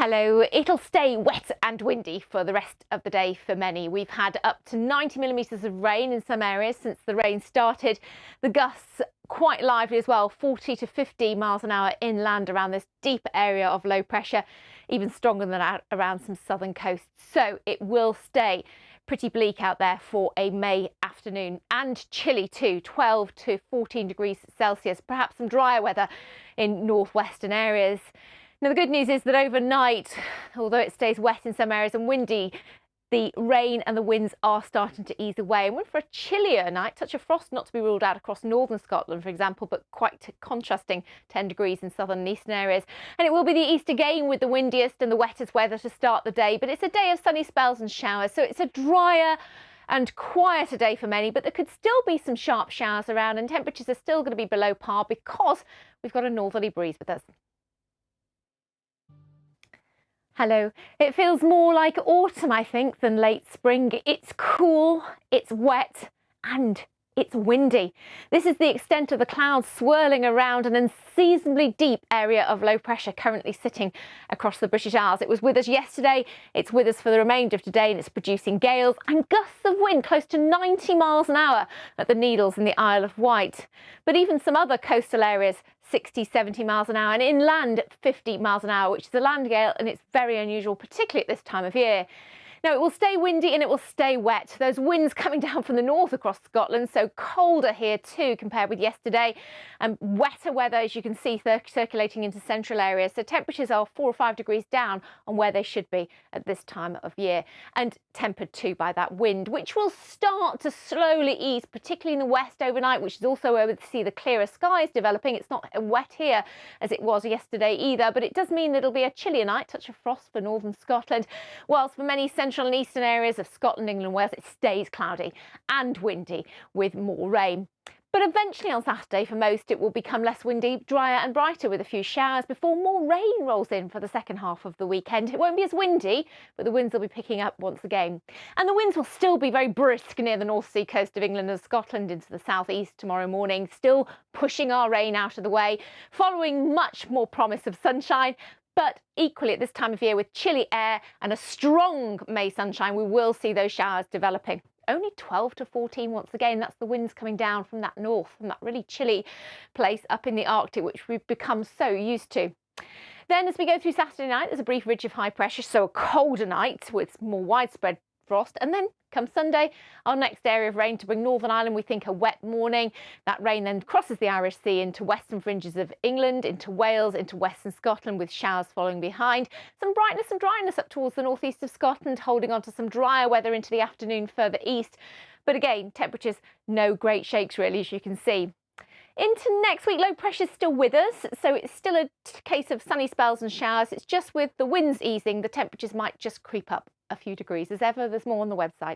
Hello. It'll stay wet and windy for the rest of the day for many. We've had up to 90 millimetres of rain in some areas since the rain started. The gusts quite lively as well, 40 to 50 miles an hour inland around this deep area of low pressure, even stronger than that around some southern coasts. So it will stay pretty bleak out there for a May afternoon, and chilly too, 12 to 14 degrees Celsius, perhaps some drier weather in northwestern areas. Now, the good news is that overnight, although it stays wet in some areas and windy, the rain and the winds are starting to ease away. And we're for a chillier night, touch of frost not to be ruled out across northern Scotland, for example, but quite contrasting 10 degrees in southern and eastern areas. And it will be the east again with the windiest and the wettest weather to start the day. But it's a day of sunny spells and showers, so it's a drier and quieter day for many, but there could still be some sharp showers around, and temperatures are still going to be below par because we've got a northerly breeze with us. Hello. It feels more like autumn, I think, than late spring. It's cool, it's wet, and it's windy. This is the extent of the clouds swirling around an unseasonably deep area of low pressure currently sitting across the British Isles. It was with us yesterday, it's with us for the remainder of today, and it's producing gales and gusts of wind close to 90 miles an hour at the Needles in the Isle of Wight. But even some other coastal areas, 60, 70 miles an hour, and inland 50 miles an hour, which is a land gale, and it's very unusual, particularly at this time of year. Now, it will stay windy and it will stay wet. Those winds coming down from the north across Scotland, so colder here too compared with yesterday, and wetter weather, as you can see, circulating into central areas. So temperatures are 4 or 5 degrees down on where they should be at this time of year, and tempered too by that wind, which will start to slowly ease, particularly in the west overnight, which is also where we see the clearer skies developing. It's not wet here as it was yesterday either, but it does mean that it'll be a chillier night, touch of frost for northern Scotland, whilst for many central and eastern areas of Scotland, England and Wales, it stays cloudy and windy with more rain. But eventually on Saturday, for most, it will become less windy, drier and brighter with a few showers before more rain rolls in for the second half of the weekend. It won't be as windy, but the winds will be picking up once again. And the winds will still be very brisk near the North Sea coast of England and Scotland into the southeast tomorrow morning, still pushing our rain out of the way, following much more promise of sunshine. But equally at this time of year, with chilly air and a strong May sunshine, we will see those showers developing. Only 12 to 14 once again. That's the winds coming down from that north, from that really chilly place up in the Arctic, which we've become so used to. Then as we go through Saturday night, there's a brief ridge of high pressure, so a colder night with more widespread frost. And then come Sunday, our next area of rain to bring Northern Ireland, we think a wet morning. That rain then crosses the Irish Sea into western fringes of England, into Wales, into western Scotland, with showers following behind. Some brightness and dryness up towards the northeast of Scotland, holding on to some drier weather into the afternoon further east. But again, temperatures no great shakes really, as you can see. Into next week, low pressure is still with us, so it's still a case of sunny spells and showers. It's just with the winds easing, the temperatures might just creep up a few degrees. As ever, there's more on the website.